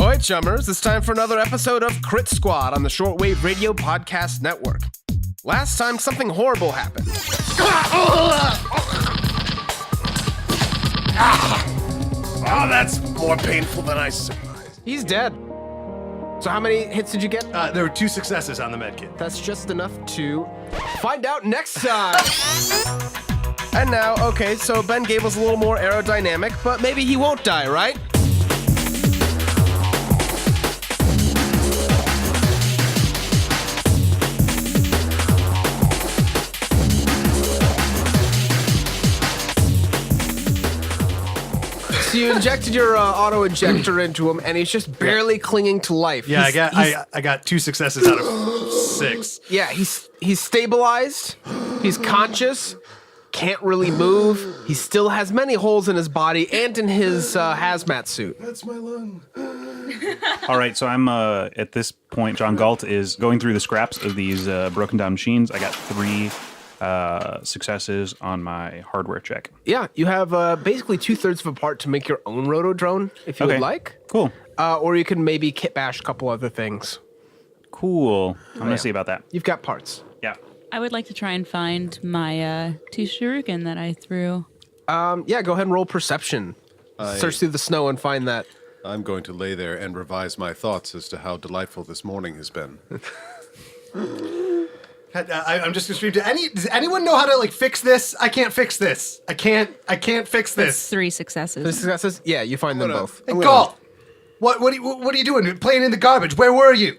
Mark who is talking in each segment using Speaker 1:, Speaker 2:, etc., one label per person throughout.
Speaker 1: Oi, chummers, it's time for another episode of Crit Squad on the Shortwave Radio Podcast Network. Last time, something horrible happened.
Speaker 2: Oh, that's more painful than I surmised.
Speaker 1: He's dead. So how many hits did you get?
Speaker 2: There were 2 successes on the medkit.
Speaker 1: That's just enough to find out next time. And now, okay, so Ben Gable's a little more aerodynamic, but maybe he won't die, right? So you injected your auto-injector into him, and he's just barely clinging to life.
Speaker 2: Yeah, I got 2 successes out of 6.
Speaker 1: Yeah, he's stabilized, he's conscious, can't really move. He still has many holes in his body and in his hazmat suit.
Speaker 2: That's my lung.
Speaker 3: All right, so I'm at this point, John Galt is going through the scraps of these broken down machines. I got 3 successes on my hardware check.
Speaker 1: Yeah, you have basically 2/3 of a part to make your own rotodrone, if you would like.
Speaker 3: Cool.
Speaker 1: Or you can maybe kit bash a couple other things.
Speaker 3: Cool. I'm going to see about that.
Speaker 1: You've got parts.
Speaker 3: Yeah.
Speaker 4: I would like to try and find my 2 shuriken that I threw.
Speaker 1: Yeah, go ahead and roll perception. Search through the snow and find that.
Speaker 5: I'm going to lay there and revise my thoughts as to how delightful this morning has been.
Speaker 2: I'm just gonna scream does anyone know how to fix this? I can't fix this. I can't fix
Speaker 4: That's
Speaker 2: this.
Speaker 4: 3 successes.
Speaker 1: The successes? Yeah, you find them both.
Speaker 2: Hey, Galt, what are you doing? Playing in the garbage? Where were you?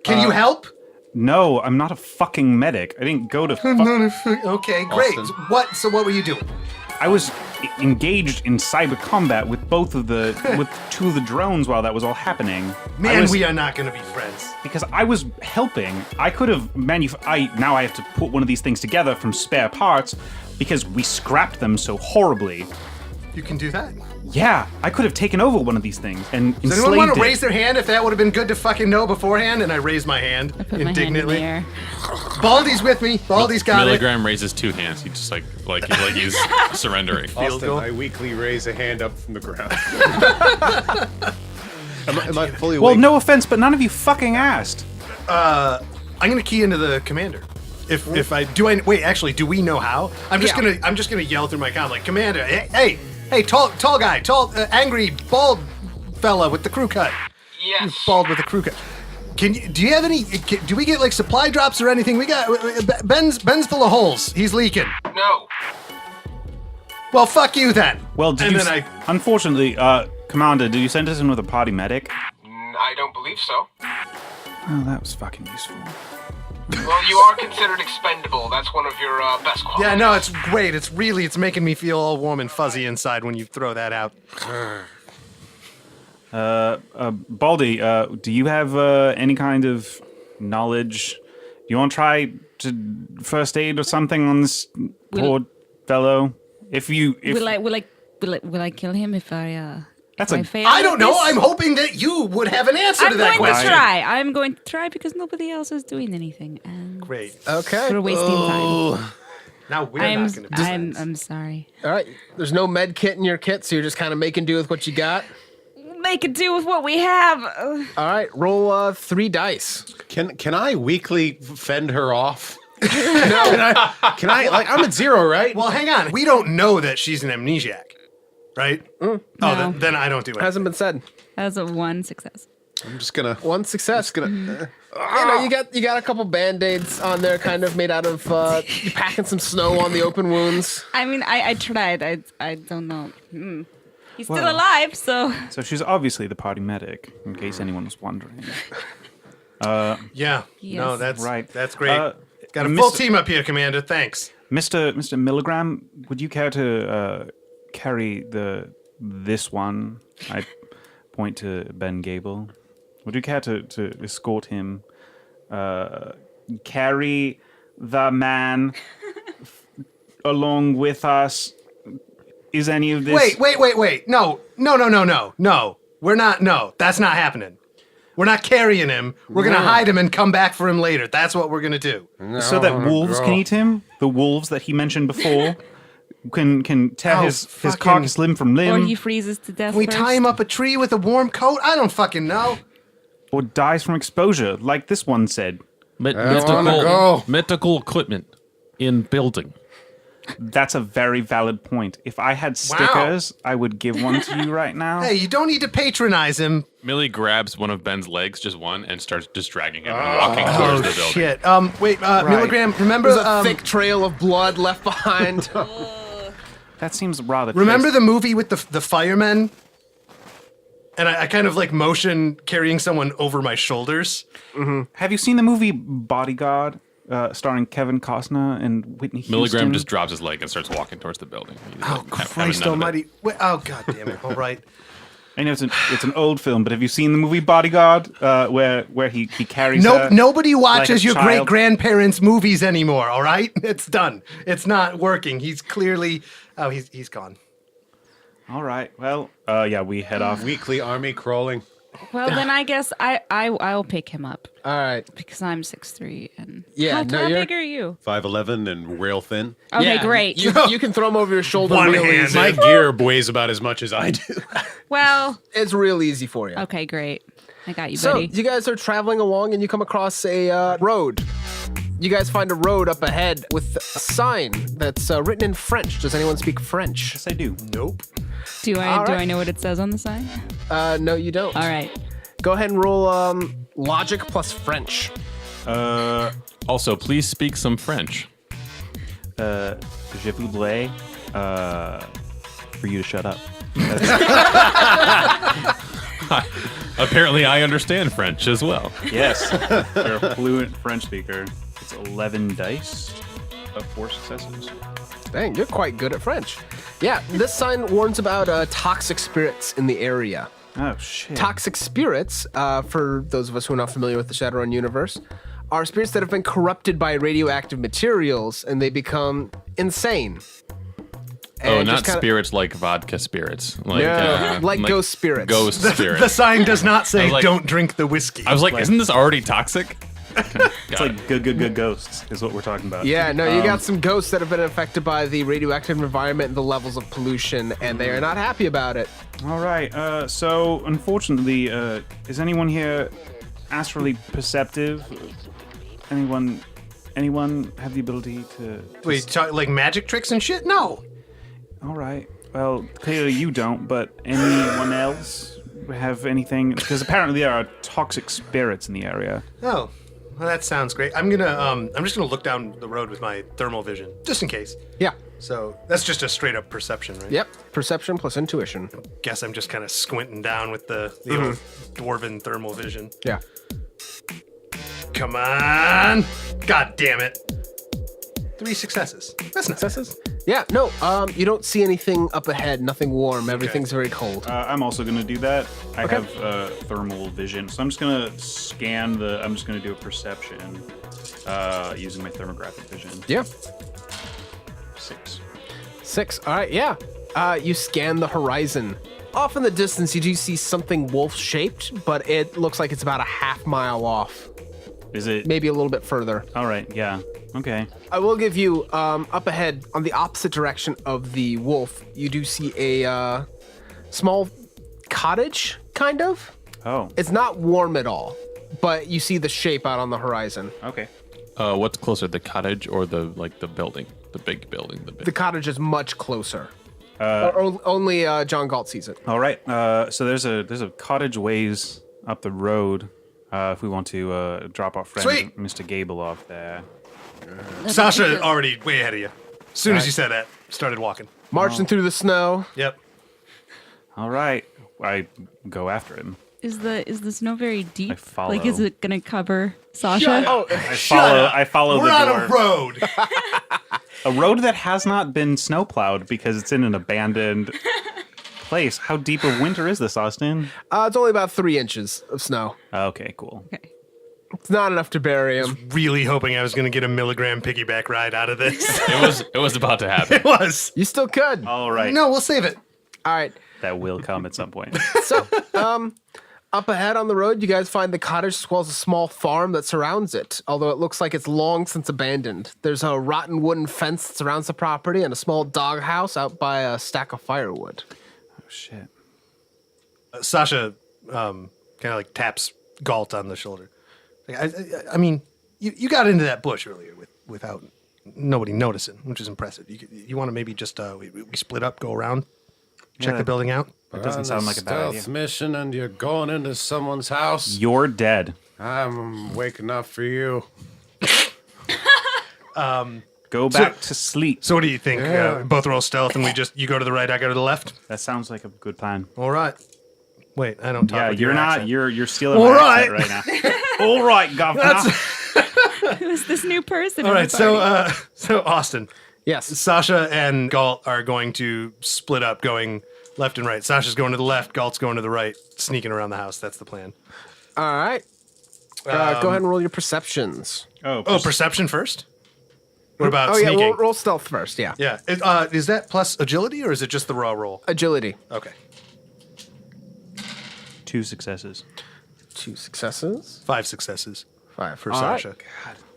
Speaker 2: Can you help?
Speaker 3: No, I'm not a fucking medic. I didn't go to
Speaker 2: Okay, great.
Speaker 1: Austin.
Speaker 2: So what were you doing?
Speaker 3: I was engaged in cyber combat with with 2 of the drones while that was all happening.
Speaker 2: Man, we are not gonna be friends.
Speaker 3: Because I was helping. I could have now I have to put one of these things together from spare parts because we scrapped them so horribly.
Speaker 2: You can do that.
Speaker 3: Yeah, I could have taken over one of these things and
Speaker 2: Does anyone want to raise their hand if that would have been good to fucking know beforehand? And I raised my hand
Speaker 4: I put
Speaker 2: indignantly.
Speaker 4: my hand in the air.
Speaker 2: Baldy's with me. Baldy's got it.
Speaker 6: Milligram raises 2 hands. He just like he's surrendering.
Speaker 5: Austin,
Speaker 2: goal.
Speaker 5: I weakly raise a hand up from the ground. am I fully awake?
Speaker 3: Well, no offense, but none of you fucking asked.
Speaker 2: I'm gonna key into the commander. If I do, wait. Actually, do we know how? I'm just gonna yell through my comm like, Commander, hey, tall guy, angry bald fella with the crew cut.
Speaker 1: Yes.
Speaker 2: Bald with the crew cut. Do you have any? Do we get supply drops or anything? We got Ben's full of holes. He's leaking.
Speaker 1: No.
Speaker 2: Well, fuck you then.
Speaker 3: Well, unfortunately, Commander, did you send us in with a party medic?
Speaker 1: I don't believe so.
Speaker 3: Oh, that was fucking useful.
Speaker 1: Well, you are considered expendable. That's one of your best qualities.
Speaker 2: Yeah, no, it's great. It's making me feel all warm and fuzzy inside when you throw that out.
Speaker 3: Baldy, do you have any kind of knowledge? Do you want to try to first aid or something on this poor fellow?
Speaker 4: Will I kill him if I fail?
Speaker 2: I don't know.
Speaker 4: This?
Speaker 2: I'm hoping that you would have an answer to that question.
Speaker 4: I'm going to try because nobody else is doing anything. And
Speaker 2: Great.
Speaker 1: Okay.
Speaker 4: we're wasting time.
Speaker 2: Now we're not going to do this.
Speaker 4: I'm sorry.
Speaker 1: All right. There's no med kit in your kit, so you're just kind of making do with what you got.
Speaker 4: Make it do with what we have.
Speaker 1: All right. Roll 3 dice.
Speaker 5: Can I weakly fend her off? No. Can I I'm at 0, right?
Speaker 2: Well, hang on. We don't know that she's an amnesiac, right?
Speaker 4: No.
Speaker 2: Oh, then I don't do it.
Speaker 1: Hasn't been said.
Speaker 4: That was a 1 success.
Speaker 5: I'm just gonna...
Speaker 1: 1 success. You got a couple band-aids on there, kind of made out of you packing some snow on the open wounds.
Speaker 4: I mean, I tried. I don't know. He's still alive, so.
Speaker 3: So she's obviously the party medic, in case anyone was wondering.
Speaker 2: Yeah.
Speaker 4: Yes.
Speaker 2: No, that's
Speaker 3: Right.
Speaker 2: That's great. Got a
Speaker 3: Mr.
Speaker 2: full team up here, Commander. Thanks.
Speaker 3: Mr. Milligram, would you care to carry this one? I point to Ben Gable. Would you care to escort him? Carry the man along with us? Is any of this...
Speaker 2: Wait. No. We're not. No, that's not happening. We're not carrying him. We're going to hide him and come back for him later. That's what we're going to do.
Speaker 3: So that wolves can eat him? The wolves that he mentioned before? can tear
Speaker 2: Oh,
Speaker 3: his
Speaker 2: fucking-
Speaker 3: carcass limb from
Speaker 4: Or
Speaker 3: limb,
Speaker 4: he freezes to death.
Speaker 2: Can we
Speaker 4: first.
Speaker 2: tie him up a tree with a warm coat? I don't fucking know.
Speaker 3: or dies from exposure, like this one said.
Speaker 6: Medical equipment in building.
Speaker 3: That's a very valid point. If I had stickers, I would give one to you right now.
Speaker 2: Hey, you don't need to patronize him.
Speaker 6: Millie grabs one of Ben's legs, just one, and starts just dragging him and walking towards the building.
Speaker 2: Shit. Wait, Milligram, remember
Speaker 1: There's a thick trail of blood left behind.
Speaker 3: That seems rather.
Speaker 2: remember
Speaker 3: trist.
Speaker 2: the movie with the firemen? And I kind of like motion carrying someone over my shoulders.
Speaker 3: Have you seen the movie Bodyguard, starring Kevin Costner and Whitney Houston?
Speaker 6: Milligram just drops his leg and starts walking towards the building. He's
Speaker 2: Oh,
Speaker 6: like, having
Speaker 2: Christ
Speaker 6: none of it.
Speaker 2: almighty. Wait, oh, God damn it. All right.
Speaker 3: I know it's an old film, but have you seen the movie Bodyguard, where he carries?
Speaker 2: Nobody watches your
Speaker 3: child.
Speaker 2: great-grandparents' movies anymore, all right? It's done. It's not working. He's clearly... Oh, he's gone.
Speaker 3: All right. Well, yeah, we head off.
Speaker 5: Weekly army crawling.
Speaker 4: Well, then I guess I'll pick him up
Speaker 1: All right.
Speaker 4: because I'm 6'3" and
Speaker 1: Yeah,
Speaker 4: How
Speaker 1: no, you're-
Speaker 4: big are you?
Speaker 5: 5'11" and rail thin.
Speaker 4: Okay,
Speaker 1: Yeah,
Speaker 4: great.
Speaker 1: You can throw him over your shoulder
Speaker 2: One
Speaker 1: real
Speaker 2: hand.
Speaker 1: easy.
Speaker 5: My gear weighs about as much as I do.
Speaker 4: Well,
Speaker 1: It's real easy for you.
Speaker 4: okay, great. I got you,
Speaker 1: So
Speaker 4: buddy.
Speaker 1: you guys are traveling along and you come across a road. You guys find a road up ahead with a sign that's written in French. Does anyone speak French?
Speaker 3: Yes, I do.
Speaker 2: Nope.
Speaker 4: Do I
Speaker 1: all right.
Speaker 4: know what it says on the sign?
Speaker 1: No, you don't.
Speaker 4: All right.
Speaker 1: Go ahead and roll logic plus French.
Speaker 6: Also, please speak some French.
Speaker 3: Je voudrais for you to shut up.
Speaker 6: Apparently, I understand French as well.
Speaker 3: Yes, you're a fluent French speaker. It's 11 dice of 4 successes.
Speaker 1: Dang, you're quite good at French. Yeah, this sign warns about toxic spirits in the area.
Speaker 3: Oh shit!
Speaker 1: Toxic spirits, for those of us who are not familiar with the Shadowrun universe, are spirits that have been corrupted by radioactive materials and they become insane.
Speaker 6: Oh,
Speaker 1: And
Speaker 6: not
Speaker 1: just kinda-
Speaker 6: spirits like vodka spirits. Like,
Speaker 1: No, like ghost spirits.
Speaker 6: Ghost
Speaker 2: The
Speaker 6: spirits.
Speaker 2: sign does not say,
Speaker 6: like-
Speaker 2: don't drink the whiskey.
Speaker 6: I was like, isn't this already toxic?
Speaker 3: It's like good ghosts is what we're talking about.
Speaker 1: Yeah, no, you got some ghosts that have been affected by the radioactive environment and the levels of pollution, and they are not happy about it.
Speaker 3: All right. So unfortunately, is anyone here astrally perceptive? Anyone have the ability to?
Speaker 2: Wait, talk, like magic tricks and shit? No.
Speaker 3: All right. Well, clearly you don't, but anyone else have anything? Because apparently there are toxic spirits in the area.
Speaker 2: Oh, well, that sounds great. I'm just gonna look down the road with my thermal vision, just in case.
Speaker 1: Yeah.
Speaker 2: So that's just a straight up perception, right?
Speaker 1: Yep. Perception plus intuition.
Speaker 2: Guess I'm just kind of squinting down with the old dwarven thermal vision.
Speaker 1: Yeah.
Speaker 2: Come on! God damn it! 3 successes. That's not
Speaker 1: Successes? Yeah, no, you don't see anything up ahead, nothing warm, everything's very cold.
Speaker 3: I'm also going to do that. I
Speaker 1: Okay.
Speaker 3: have thermal vision, so I'm just going to scan I'm just going to do a perception using my thermographic vision.
Speaker 1: Yeah.
Speaker 3: 6.
Speaker 1: 6. All right, yeah. You scan the horizon. Off in the distance, you do see something wolf-shaped, but it looks like it's about a half mile off,
Speaker 3: Is it?
Speaker 1: maybe a little bit further.
Speaker 3: All right. Yeah. Okay.
Speaker 1: I will give you, up ahead, on the opposite direction of the wolf, you do see a small cottage, kind of.
Speaker 3: Oh.
Speaker 1: It's not warm at all, but you see the shape out on the horizon.
Speaker 3: Okay.
Speaker 6: What's closer, the cottage or the building, the big building,
Speaker 1: The cottage is much closer. Only John Galt sees it.
Speaker 3: All right. So there's a cottage ways up the road. If we want to drop our friend
Speaker 2: Sweet.
Speaker 3: Mr. Gable off there.
Speaker 2: Sasha already way ahead of you. As soon as you said that, started walking.
Speaker 1: Marching through the snow.
Speaker 2: Yep.
Speaker 3: All right. I go after him.
Speaker 4: Is the snow very deep?
Speaker 3: I follow.
Speaker 4: Like, is it gonna cover Sasha?
Speaker 1: Oh,
Speaker 3: I follow
Speaker 2: We're
Speaker 3: the
Speaker 2: on
Speaker 3: door.
Speaker 2: a road.
Speaker 3: A road that has not been snowplowed because it's in an abandoned place. How deep of winter is this, Austin?
Speaker 1: it's only about 3 inches of snow.
Speaker 3: Okay, cool.
Speaker 4: Okay.
Speaker 1: It's not enough to bury him.
Speaker 2: Really hoping I was going to get a milligram piggyback ride out of this.
Speaker 6: It was about to happen.
Speaker 2: It was.
Speaker 1: You still could.
Speaker 3: All right.
Speaker 2: No, we'll save it.
Speaker 1: All right.
Speaker 3: That will come at some point.
Speaker 1: So, Up ahead on the road, you guys find the cottage as well as a small farm that surrounds it, although it looks like it's long since abandoned. There's a rotten wooden fence that surrounds the property and a small doghouse out by a stack of firewood.
Speaker 3: Oh, shit.
Speaker 2: Sasha kind of like taps Galt on the shoulder. Like, I mean, you got into that bush earlier without nobody noticing, which is impressive. You want to maybe just we split up, go around, check the building out?
Speaker 3: It doesn't sound like a bad idea.
Speaker 5: Stealth mission and you're going into someone's house.
Speaker 3: You're dead.
Speaker 5: I'm waking up for you.
Speaker 3: Go back to sleep.
Speaker 2: So what do you think? Both roll stealth and you go to the right, I go to the left?
Speaker 3: That sounds like a good plan.
Speaker 2: All right. Wait, I don't talk
Speaker 3: Yeah,
Speaker 2: with
Speaker 3: you're
Speaker 2: your
Speaker 3: not.
Speaker 2: accent.
Speaker 3: You're stealing
Speaker 2: All
Speaker 3: my
Speaker 2: right.
Speaker 3: accent right now. All right, governor.
Speaker 4: Who's this new person?
Speaker 2: All
Speaker 4: in
Speaker 2: right,
Speaker 4: the party?
Speaker 2: so Austin,
Speaker 1: Yes.
Speaker 2: Sasha and Galt are going to split up, going left and right. Sasha's going to the left, Galt's going to the right, sneaking around the house. That's the plan.
Speaker 1: All right. Go ahead and roll your perceptions.
Speaker 2: Oh, perception first? What about
Speaker 1: Oh,
Speaker 2: sneaking?
Speaker 1: yeah, roll stealth first, yeah.
Speaker 2: Yeah. Is that plus agility or is it just the raw roll?
Speaker 1: Agility.
Speaker 2: Okay.
Speaker 3: 2 successes.
Speaker 1: 2 successes.
Speaker 2: 5 successes
Speaker 1: 5
Speaker 2: for
Speaker 1: All right.
Speaker 2: Sasha.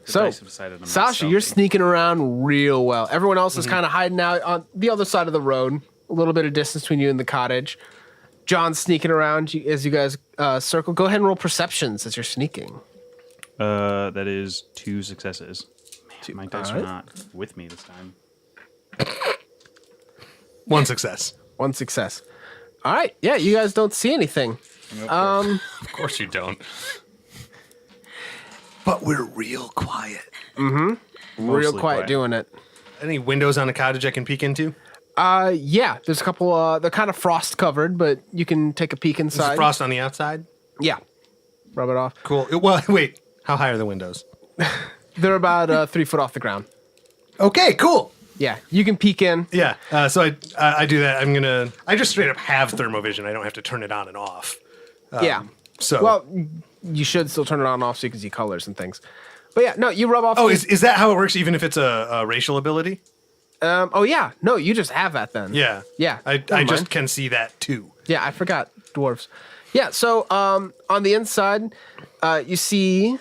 Speaker 3: The
Speaker 1: So,
Speaker 3: dice have decided I'm not
Speaker 1: Sasha, you're
Speaker 3: stealthy.
Speaker 1: sneaking around real well. Everyone else is kind of hiding out on the other side of the road, a little bit of distance between you and the cottage. John's sneaking around as you guys circle. Go ahead and roll perceptions as you're sneaking.
Speaker 3: That is 2 successes. Man, my dice are
Speaker 1: Alright.
Speaker 3: not with me this time.
Speaker 2: 1 success.
Speaker 1: 1 success. All right. Yeah, you guys don't see anything.
Speaker 6: Of course you don't.
Speaker 2: But we're real quiet.
Speaker 1: Real
Speaker 3: Mostly
Speaker 1: quiet doing it.
Speaker 2: Any windows on the cottage I can peek into?
Speaker 1: Yeah, there's a couple. They're kind of frost covered, but you can take a peek
Speaker 2: Is
Speaker 1: inside.
Speaker 2: the frost on the outside?
Speaker 1: Yeah. Rub it off.
Speaker 2: Cool. Well, wait. How high are the windows?
Speaker 1: They're about 3 foot off the ground.
Speaker 2: Okay, cool.
Speaker 1: Yeah, you can peek in.
Speaker 2: Yeah. So I do that. I just straight up have thermovision. I don't have to turn it on and off.
Speaker 1: Yeah.
Speaker 2: So.
Speaker 1: Well, you should still turn it on and off so you can see colors and things. But yeah, no, you rub off.
Speaker 2: Oh, is that how it works? Even if it's a racial ability?
Speaker 1: Oh yeah, no, you just have that then.
Speaker 2: Yeah.
Speaker 1: Yeah.
Speaker 2: I
Speaker 1: Never
Speaker 2: just
Speaker 1: mind.
Speaker 2: can see that too.
Speaker 1: Yeah, I forgot dwarves. Yeah, so on the inside, you see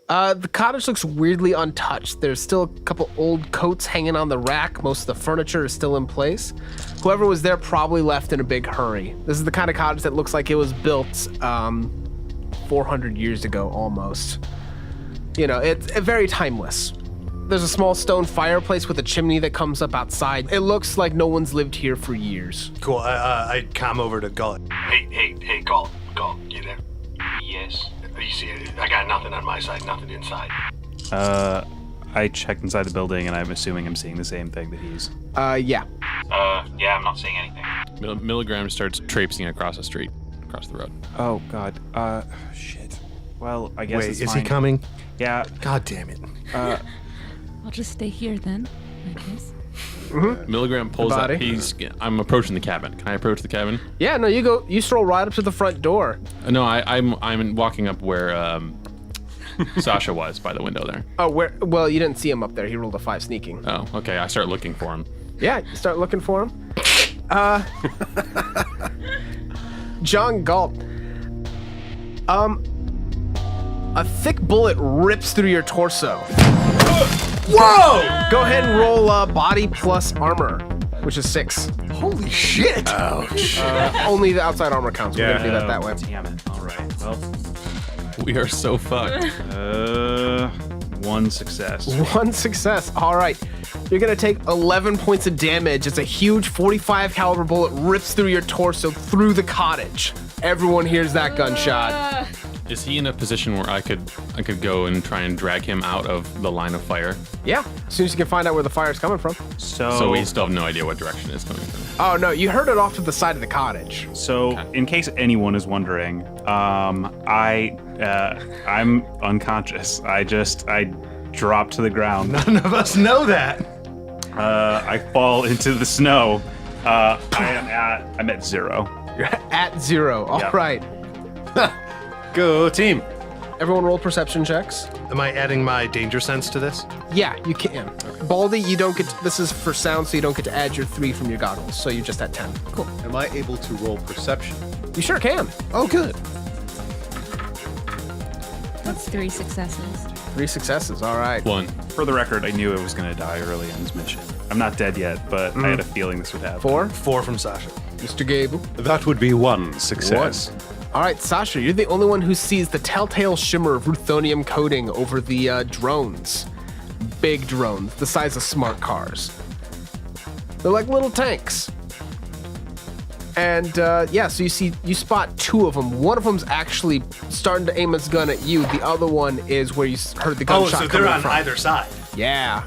Speaker 1: the cottage looks weirdly untouched. There's still a couple old coats hanging on the rack. Most of the furniture is still in place. Whoever was there probably left in a big hurry. This is the kind of cottage that looks like it was built 400 years ago almost. You know, it's very timeless. There's a small stone fireplace with a chimney that comes up outside. It looks like no one's lived here for years.
Speaker 2: Cool. I come over to Galt. Hey, Galt, you there?
Speaker 7: Yes.
Speaker 2: You see, I got nothing on my side, nothing inside.
Speaker 3: I checked inside the building, and I'm assuming I'm seeing the same thing that he's.
Speaker 1: Yeah.
Speaker 7: Yeah, I'm not seeing anything.
Speaker 6: Milligram starts traipsing across the street, across the road.
Speaker 3: Oh God. Shit. Well, I guess.
Speaker 2: Wait,
Speaker 3: it's
Speaker 2: is
Speaker 3: fine.
Speaker 2: he coming?
Speaker 3: Yeah.
Speaker 2: God damn it.
Speaker 4: I'll just stay here then, I guess.
Speaker 6: Milligram pulls
Speaker 1: The
Speaker 6: out.
Speaker 1: body.
Speaker 6: I'm approaching the cabin. Can I approach the cabin?
Speaker 1: Yeah, no, you stroll right up to the front door.
Speaker 6: No, I'm walking up where Sasha was by the window there.
Speaker 1: Oh, well, you didn't see him up there. He rolled a 5 sneaking.
Speaker 6: Oh, okay. I start looking for him.
Speaker 1: Yeah, you start looking for him. John Galt. A thick bullet rips through your torso.
Speaker 2: Whoa!
Speaker 1: Go ahead and roll body plus armor, which is 6.
Speaker 2: Holy shit!
Speaker 1: Only the outside armor counts. We're gonna do that that way.
Speaker 3: Damn it. All right. Well.
Speaker 6: We are so fucked.
Speaker 3: 1 success.
Speaker 1: 1 success. All right. You're gonna take 11 points of damage. It's a huge 45 caliber bullet rips through your torso through the cottage. Everyone hears that gunshot.
Speaker 6: Is he in a position where I could go and try and drag him out of the line of fire?
Speaker 1: Yeah, as soon as you can find out where the fire's coming from.
Speaker 6: So we still have no idea what direction it's coming from.
Speaker 1: Oh no, you heard it off to the side of the cottage.
Speaker 3: So, in case anyone is wondering, I'm unconscious. I drop to the ground.
Speaker 2: None of us know that.
Speaker 3: I fall into the snow. I'm at 0.
Speaker 1: You're at 0. All
Speaker 3: Yeah.
Speaker 1: right.
Speaker 5: Go team.
Speaker 1: Everyone roll perception checks.
Speaker 2: Am I adding my danger sense to this?
Speaker 1: Yeah, you can. Baldy, you don't get this is for sound, so you don't get to add your 3 from your goggles, so you're just at 10. Cool.
Speaker 5: Am I able to roll perception?
Speaker 1: You sure can.
Speaker 5: Oh, good.
Speaker 4: That's 3 successes.
Speaker 1: 3 successes. All right.
Speaker 6: 1.
Speaker 3: For the record, I knew I was going to die early on this mission. I'm not dead yet, but I had a feeling this would happen.
Speaker 1: 4.
Speaker 2: 4 from Sasha.
Speaker 1: Mr. Gable.
Speaker 5: That would be 1 success.
Speaker 1: All right, Sasha, you're the only one who sees the telltale shimmer of ruthonium coating over the drones. Big drones, the size of smart cars. They're like little tanks. And so you spot 2 of them. One of them's actually starting to aim his gun at you. The other one is where you heard the
Speaker 2: Oh,
Speaker 1: gunshot
Speaker 2: so they're
Speaker 1: coming
Speaker 2: on
Speaker 1: from.
Speaker 2: either side.
Speaker 1: Yeah,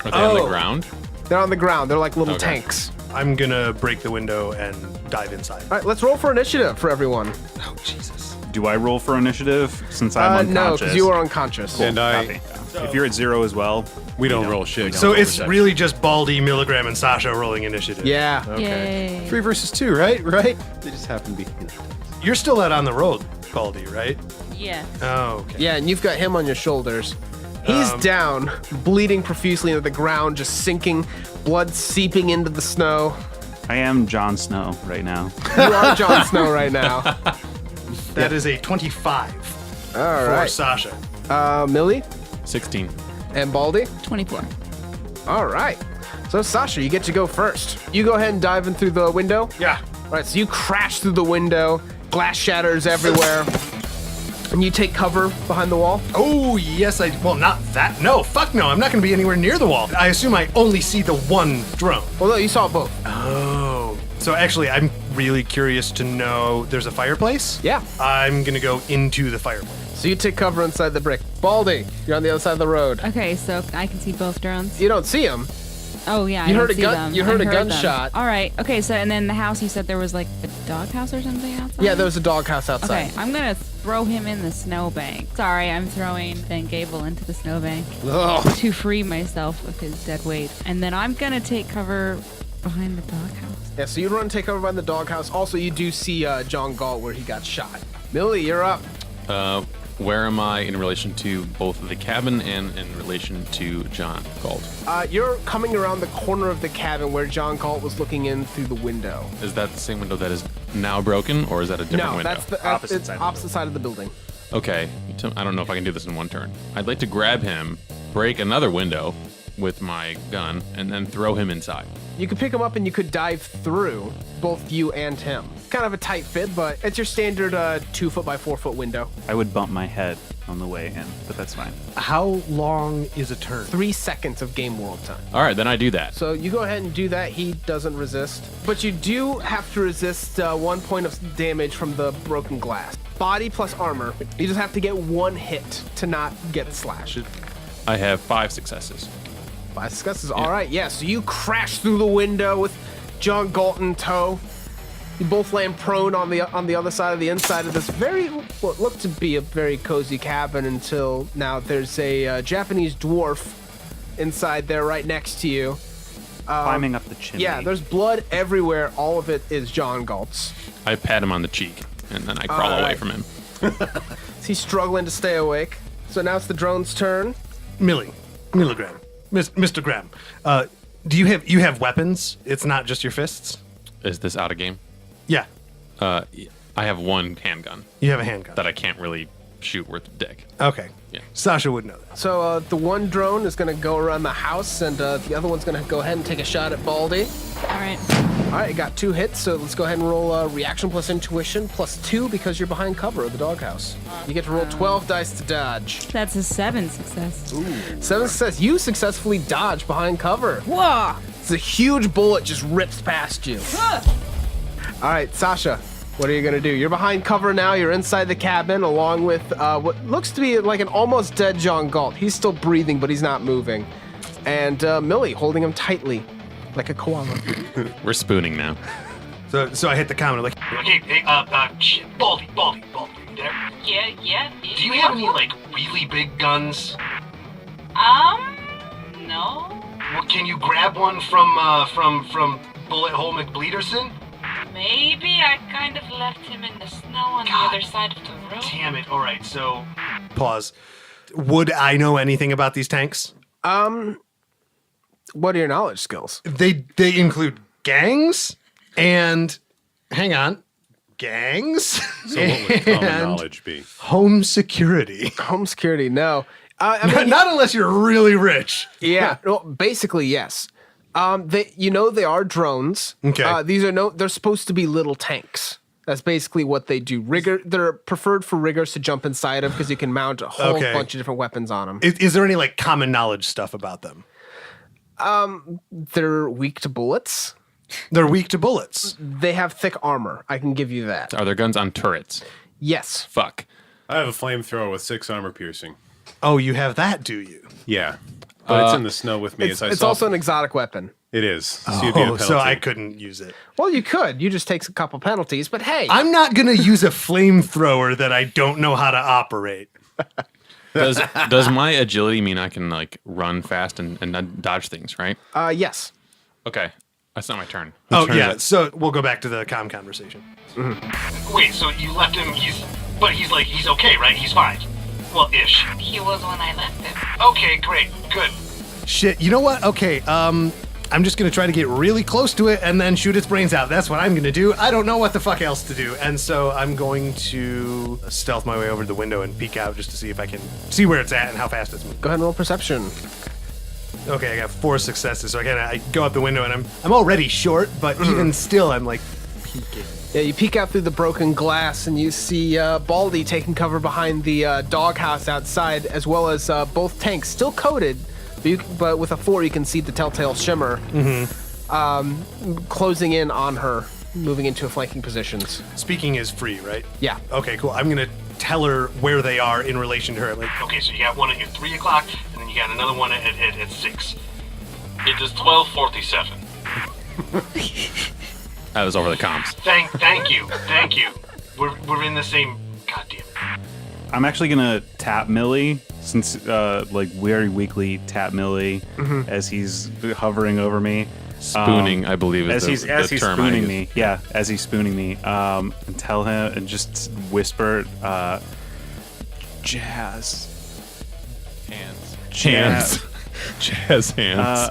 Speaker 6: Are they on the ground?
Speaker 1: they're on the ground. They're like little
Speaker 6: Okay.
Speaker 1: tanks.
Speaker 2: I'm gonna break the window and dive inside.
Speaker 1: All right, let's roll for initiative for everyone.
Speaker 2: Oh, Jesus.
Speaker 3: Do I roll for initiative since I'm unconscious?
Speaker 1: No, because you are unconscious.
Speaker 5: And
Speaker 3: Copy. If you're at 0 as well,
Speaker 5: we don't roll shit.
Speaker 2: So it's really just Baldy, Milligram, and Sasha rolling initiative.
Speaker 1: Yeah.
Speaker 4: Yay.
Speaker 5: 3 versus 2, right? Right? They just happen to be.
Speaker 2: You're still out on the road, Baldy, right?
Speaker 4: Yeah.
Speaker 2: Oh, okay.
Speaker 1: Yeah, and you've got him on your shoulders. He's down, bleeding profusely into the ground, just sinking, blood seeping into the snow.
Speaker 3: I am Jon Snow right now.
Speaker 1: You are Jon Snow right now.
Speaker 2: That is a 25
Speaker 1: All
Speaker 2: for
Speaker 1: right.
Speaker 2: Sasha.
Speaker 1: Millie
Speaker 6: 16.
Speaker 1: and Baldy.
Speaker 4: 24.
Speaker 1: All right. So, Sasha, you get to go first. You go ahead and dive in through the window.
Speaker 2: Yeah.
Speaker 1: All right, so you crash through the window, glass shatters everywhere, and you take cover behind the wall.
Speaker 2: Oh, yes, well, not that. No, fuck no. I'm not going to be anywhere near the wall. I assume I only see the one drone.
Speaker 1: Well, no, you saw both.
Speaker 2: Oh. So actually, I'm really curious to know there's a fireplace.
Speaker 1: Yeah.
Speaker 2: I'm going to go into the fireplace.
Speaker 1: So you take cover inside the brick. Baldy, you're on the other side of the road.
Speaker 4: Okay, so I can see both drones.
Speaker 1: You don't see him.
Speaker 4: Oh yeah,
Speaker 1: You
Speaker 4: I
Speaker 1: heard
Speaker 4: don't
Speaker 1: a
Speaker 4: see
Speaker 1: gun-
Speaker 4: them.
Speaker 1: you heard
Speaker 4: I
Speaker 1: a
Speaker 4: them.
Speaker 1: gunshot.
Speaker 4: All right. Okay. So and then the house. You said there was like a doghouse or something outside.
Speaker 1: Yeah, there was a doghouse outside.
Speaker 4: Okay, I'm gonna throw him in the snowbank. Sorry, I'm throwing Ben Gable into the snowbank to free myself of his dead weight, and then I'm gonna take cover behind the doghouse.
Speaker 1: Yeah, so you run and take cover behind the doghouse. Also, you do see John Galt where he got shot. Millie, you're up.
Speaker 6: Where am I in relation to both the cabin and in relation to John Galt?
Speaker 1: You're coming around the corner of the cabin where John Galt was looking in through the window.
Speaker 6: Is that the same window that is now broken, or is that a different
Speaker 1: No,
Speaker 6: window?
Speaker 1: that's the
Speaker 3: Opposite
Speaker 1: it's
Speaker 3: side of the
Speaker 1: opposite side of the building.
Speaker 6: Okay, I don't know if I can do this in one turn. I'd like to grab him, break another window with my gun, and then throw him inside.
Speaker 1: You could pick him up and you could dive through, both you and him. Kind of a tight fit, but it's your standard 2 foot by 4 foot window.
Speaker 3: I would bump my head on the way in, but that's fine.
Speaker 2: How long is a turn?
Speaker 1: 3 seconds of game world time.
Speaker 6: All right, then I do that.
Speaker 1: So you go ahead and do that. He doesn't resist, but you do have to resist 1 point of damage from the broken glass. Body plus armor. You just have to get 1 hit to not get slashed.
Speaker 6: I have 5 successes.
Speaker 1: 5 successes. All right, yeah. So you crash through the window with John Galt in tow. You both land prone on the other side of the inside of this what looked to be a very cozy cabin until now. There's a Japanese dwarf inside there right next to you.
Speaker 3: Climbing up the chimney.
Speaker 1: Yeah, there's blood everywhere. All of it is John Galt's.
Speaker 6: I pat him on the cheek, and then I crawl away from him.
Speaker 1: He's struggling to stay awake. So now it's the drone's turn.
Speaker 2: Milligram. Mr. Graham. Do you have weapons? It's not just your fists?
Speaker 6: Is this out of game?
Speaker 2: Yeah.
Speaker 6: I have 1 handgun
Speaker 2: You have a handgun.
Speaker 6: that I can't really shoot worth a dick.
Speaker 2: Okay.
Speaker 6: Yeah.
Speaker 2: Sasha would know that.
Speaker 1: So the one drone is going to go around the house, and the other one's going to go ahead and take a shot at Baldy.
Speaker 4: All right.
Speaker 1: All right, you got 2 hits, so let's go ahead and roll reaction plus intuition plus 2 because you're behind cover of the doghouse. You get to roll 12 dice to dodge.
Speaker 4: That's a 7 success.
Speaker 1: 7 success. You successfully dodge behind cover.
Speaker 4: Whoa!
Speaker 1: It's a huge bullet just rips past you. All right, Sasha, what are you going to do? You're behind cover now. You're inside the cabin along with what looks to be like an almost dead John Galt. He's still breathing, but he's not moving. And Millie holding him tightly like a koala.
Speaker 6: We're spooning now.
Speaker 2: So I hit the counter like,
Speaker 7: Shit. Baldy, you there?
Speaker 8: Yeah.
Speaker 7: Do you have any, like, really big guns?
Speaker 8: No.
Speaker 7: Well, can you grab one from Bullet Hole McBleederson?
Speaker 8: Maybe I kind of left him in the snow on
Speaker 7: God
Speaker 8: the other side of the road.
Speaker 7: Damn it. All right, so...
Speaker 2: pause. Would I know anything about these tanks?
Speaker 1: What are your knowledge skills?
Speaker 2: They include gangs and, hang on, gangs
Speaker 5: So what would common
Speaker 2: and
Speaker 5: knowledge be?
Speaker 2: home security.
Speaker 1: Home security, no. I mean,
Speaker 2: Not unless you're really rich.
Speaker 1: yeah, well, basically, yes. They are drones.
Speaker 2: Okay.
Speaker 1: They're supposed to be little tanks. That's basically what they do. They're preferred for riggers to jump inside of because you can mount a whole
Speaker 2: Okay.
Speaker 1: bunch of different weapons on them.
Speaker 2: Is there any like common knowledge stuff about them?
Speaker 1: They're weak to bullets.
Speaker 2: They're weak to bullets.
Speaker 1: They have thick armor. I can give you that.
Speaker 6: Are there guns on turrets?
Speaker 1: Yes.
Speaker 6: Fuck.
Speaker 5: I have a flamethrower with 6 armor piercing.
Speaker 2: Oh, you have that, do you?
Speaker 5: Yeah. But it's in the snow with me.
Speaker 1: It's also an exotic weapon.
Speaker 5: It is. So you'd be a penalty.
Speaker 2: So I couldn't use it.
Speaker 1: Well, you could. You just take a couple penalties, but hey.
Speaker 2: I'm not going to use a flamethrower that I don't know how to operate.
Speaker 6: Does my agility mean I can like run fast and dodge things, right?
Speaker 1: Yes.
Speaker 6: Okay. That's not my turn.
Speaker 2: Oh,
Speaker 6: turn is
Speaker 2: yeah.
Speaker 6: it?
Speaker 2: So we'll go back to the comm conversation.
Speaker 7: Wait, so you left him, he's okay, right? He's fine. Well, ish.
Speaker 8: He was when I left him.
Speaker 7: Okay, great, good.
Speaker 2: Shit, you know what? Okay, I'm just gonna try to get really close to it and then shoot its brains out. That's what I'm gonna do. I don't know what the fuck else to do. And so I'm going to stealth my way over to the window and peek out just to see if I can see where it's at and how fast it's moving.
Speaker 1: Go ahead and roll perception.
Speaker 2: Okay, I got 4 successes, so I go out the window and I'm already short, but even still I'm like peeking.
Speaker 1: Yeah, you peek out through the broken glass and you see Baldy taking cover behind the doghouse outside, as well as both tanks still coated, but with a 4 you can see the telltale shimmer closing in on her, moving into flanking positions.
Speaker 2: Speaking is free, right?
Speaker 1: Yeah.
Speaker 2: Okay, cool. I'm gonna tell her where they are in relation to her. Like,
Speaker 7: Okay, so you got one at 3 o'clock, and then you got another one at 6. It is 12:47.
Speaker 6: That was over the comms.
Speaker 7: Thank you. We're in the same. God damn it.
Speaker 3: I'm actually gonna tap Millie, since very weakly tap Millie as he's hovering over me.
Speaker 6: Spooning, I believe, is
Speaker 3: As
Speaker 6: the
Speaker 3: he's
Speaker 6: term I
Speaker 3: spooning
Speaker 6: use.
Speaker 3: me. Yeah, as he's spooning me. And tell him and just whisper, jazz.
Speaker 6: Hands.
Speaker 3: Jazz.
Speaker 6: Jazz hands.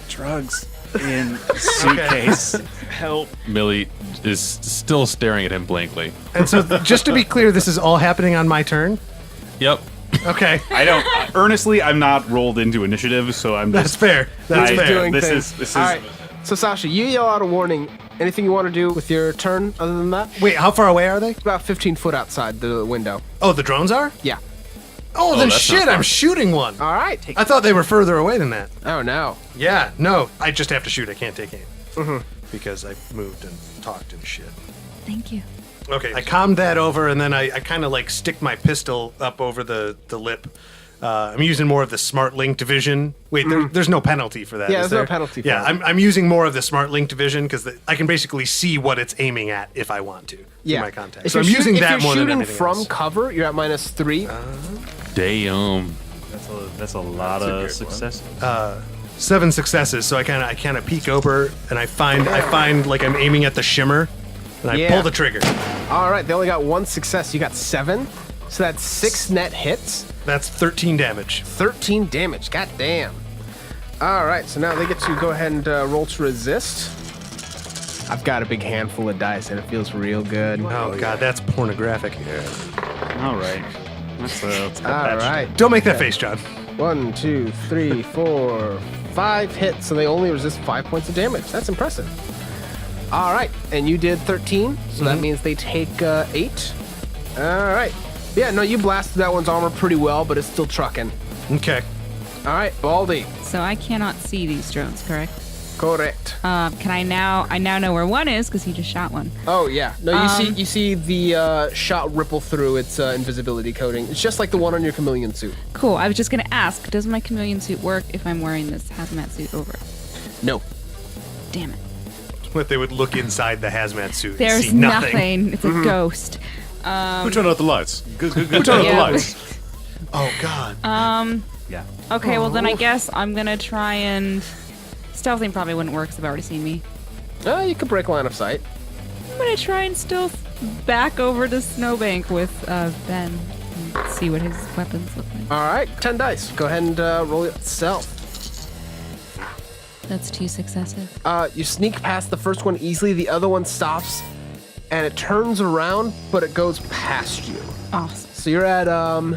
Speaker 3: Drugs in suitcase. Help.
Speaker 6: Millie is still staring at him blankly.
Speaker 2: and so just to be clear, this is all happening on my turn.
Speaker 6: Yep.
Speaker 2: Okay,
Speaker 3: I don't. Earnestly, I'm not rolled into initiative, so I'm
Speaker 2: that's
Speaker 3: just.
Speaker 2: fair. That's
Speaker 3: I-
Speaker 2: fair.
Speaker 1: doing
Speaker 3: This
Speaker 1: things.
Speaker 3: is.
Speaker 1: All right. So Sasha, you yell out a warning. Anything you want to do with your turn other than that?
Speaker 2: Wait, how far away are they?
Speaker 1: About 15 foot outside the window.
Speaker 2: Oh, the drones are?
Speaker 1: Yeah.
Speaker 2: Oh, then
Speaker 6: that's
Speaker 2: shit,
Speaker 6: not far.
Speaker 2: I'm shooting one.
Speaker 1: All right. Take.
Speaker 2: I thought they were further away than that.
Speaker 1: Oh no.
Speaker 2: Yeah, no, I just have to shoot. I can't take aim. Because I moved and talked and shit.
Speaker 4: Thank you.
Speaker 2: Okay, I calmed that over, and then I kind of like stick my pistol up over the lip. I'm using more of the smart linked vision. Wait, there's no penalty for that.
Speaker 1: Yeah,
Speaker 2: is
Speaker 1: there's no
Speaker 2: there?
Speaker 1: penalty for
Speaker 2: Yeah,
Speaker 1: it.
Speaker 2: I'm using more of the smart linked vision because I can basically see what it's aiming at if I want to.
Speaker 1: Yeah.
Speaker 2: Through my contact.
Speaker 1: If
Speaker 2: So I'm
Speaker 1: you're
Speaker 2: using
Speaker 1: shoot-
Speaker 2: that
Speaker 1: if
Speaker 2: more
Speaker 1: you're
Speaker 2: than
Speaker 1: shooting
Speaker 2: everything
Speaker 1: from
Speaker 2: else.
Speaker 1: cover, you're at -3.
Speaker 6: Damn.
Speaker 3: That's a lot of success.
Speaker 2: 7 successes, so I kind of peek over and I find like I'm aiming at the shimmer, and I
Speaker 1: Yeah.
Speaker 2: pull the trigger.
Speaker 1: All right. They only got 1 success. You got 7. So that's 6 net hits.
Speaker 2: That's 13 damage.
Speaker 1: 13 damage. God damn. All right, so now they get to go ahead and roll to resist. I've got a big handful of dice, and it feels real good.
Speaker 2: Oh god, that's pornographic.
Speaker 3: All right. Let's
Speaker 1: All right.
Speaker 2: Don't make that face, John.
Speaker 1: 1, 2, 3, 4, 5 hits, so they only resist 5 points of damage. That's impressive. All right, and you did 13, so that means they take 8. All right. Yeah, no, you blasted that one's armor pretty well, but it's still trucking.
Speaker 2: Okay.
Speaker 1: All right, Baldy.
Speaker 4: So I cannot see these drones, correct?
Speaker 1: Correct.
Speaker 4: Can I now know where one is because he just shot one.
Speaker 1: Oh yeah. No, you see the shot ripple through its invisibility coating. It's just like the one on your chameleon suit.
Speaker 4: Cool. I was just gonna ask, does my chameleon suit work if I'm wearing this hazmat suit over?
Speaker 1: No.
Speaker 4: Damn it.
Speaker 2: But they would look inside the hazmat suit and
Speaker 4: There's
Speaker 2: see nothing.
Speaker 4: It's a ghost.
Speaker 5: Who turned out the lights? Who turned out the
Speaker 4: Yeah.
Speaker 5: lights?
Speaker 2: Oh god.
Speaker 3: Yeah.
Speaker 4: Okay, well then I guess I'm gonna try and stealthing probably wouldn't work because they've already seen me.
Speaker 1: You could break line of sight.
Speaker 4: I'm gonna try and stealth back over to Snowbank with Ben and see what his weapons look like.
Speaker 1: All right, 10 dice. Go ahead and roll it itself.
Speaker 4: That's 2 successes.
Speaker 1: You sneak past the first one easily. The other one stops, and it turns around, but it goes past you.
Speaker 4: Awesome.
Speaker 1: So you're at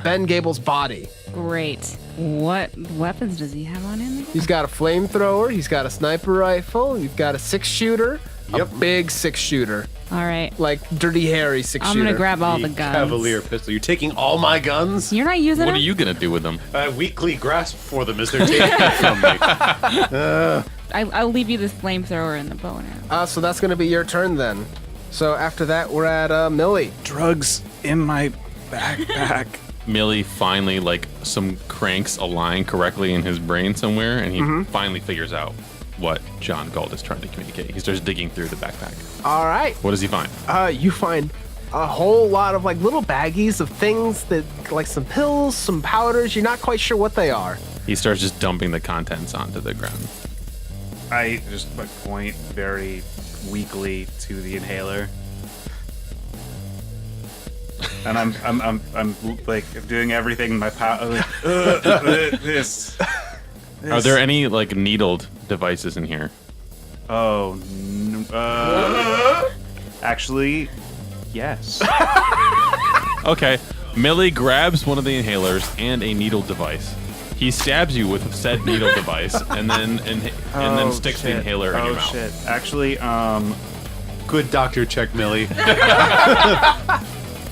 Speaker 1: Ben Gable's body.
Speaker 4: Great. What weapons does he have on him again?
Speaker 1: He's got a flamethrower. He's got a sniper rifle. You've got a 6-shooter. A big 6-shooter.
Speaker 4: All right.
Speaker 1: Like Dirty Harry 6-shooter.
Speaker 4: I'm going to grab all the guns.
Speaker 5: Cavalier pistol. You're taking all my guns?
Speaker 4: You're not using
Speaker 6: What
Speaker 4: them?
Speaker 6: are you gonna do with them?
Speaker 5: I weakly grasp for them as they're taking it from me.
Speaker 4: I'll leave you this flamethrower and the bow and arrow.
Speaker 1: So that's going to be your turn then. So after that, we're at Millie.
Speaker 3: Drugs in my backpack.
Speaker 6: Millie finally, like, some cranks align correctly in his brain somewhere, and he finally figures out what John Galt is trying to communicate. He starts digging through the backpack.
Speaker 1: All right.
Speaker 6: What does he find?
Speaker 1: You find a whole lot of like little baggies of things that, like some pills, some powders. You're not quite sure what they are.
Speaker 6: He starts just dumping the contents onto the ground.
Speaker 3: I just point very weakly to the inhaler. And I'm like doing everything in my power. Like, this.
Speaker 6: Are there any like needled devices in here?
Speaker 3: Oh, actually, yes.
Speaker 6: Okay. Millie grabs one of the inhalers and a needle device. He stabs you with said needle device, and then sticks the inhaler in your mouth.
Speaker 3: Oh shit! Actually,
Speaker 5: Good doctor check, Millie.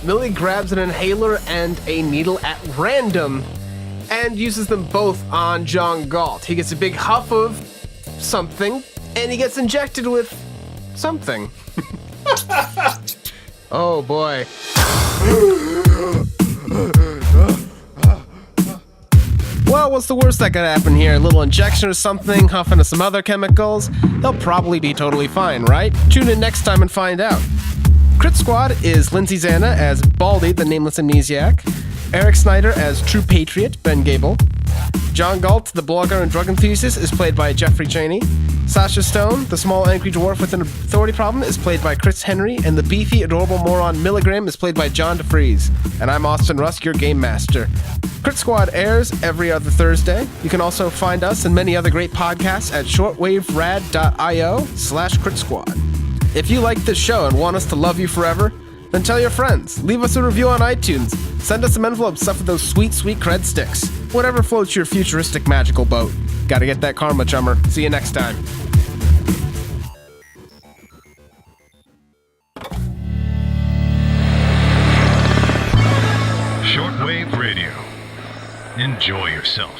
Speaker 1: Millie grabs an inhaler and a needle at random and uses them both on John Galt. He gets a big huff of something, and he gets injected with something. Oh boy. Well, what's the worst that could happen here? A little injection or something, huffing of some other chemicals? They'll probably be totally fine, right? Tune in next time and find out. Crit Squad is Lindsay Zana as Baldy, the Nameless Amnesiac, Eric Snyder as True Patriot, Ben Gable, John Galt, the blogger and drug enthusiast, is played by Jeffrey Cheney, Sasha Stone, the small angry dwarf with an authority problem, is played by Chris Henry, and the beefy, adorable moron Milligram is played by John DeFries. And I'm Austin Rusk, your game master. Crit Squad airs every other Thursday. You can also find us and many other great podcasts at shortwaverad.io/Crit Squad. If you like this show and want us to love you forever, then tell your friends. Leave us a review on iTunes. Send us some envelopes stuffed with those sweet, sweet cred sticks. Whatever floats your futuristic magical boat. Gotta get that karma, chummer. See you next time.
Speaker 9: Shortwave Radio. Enjoy yourself.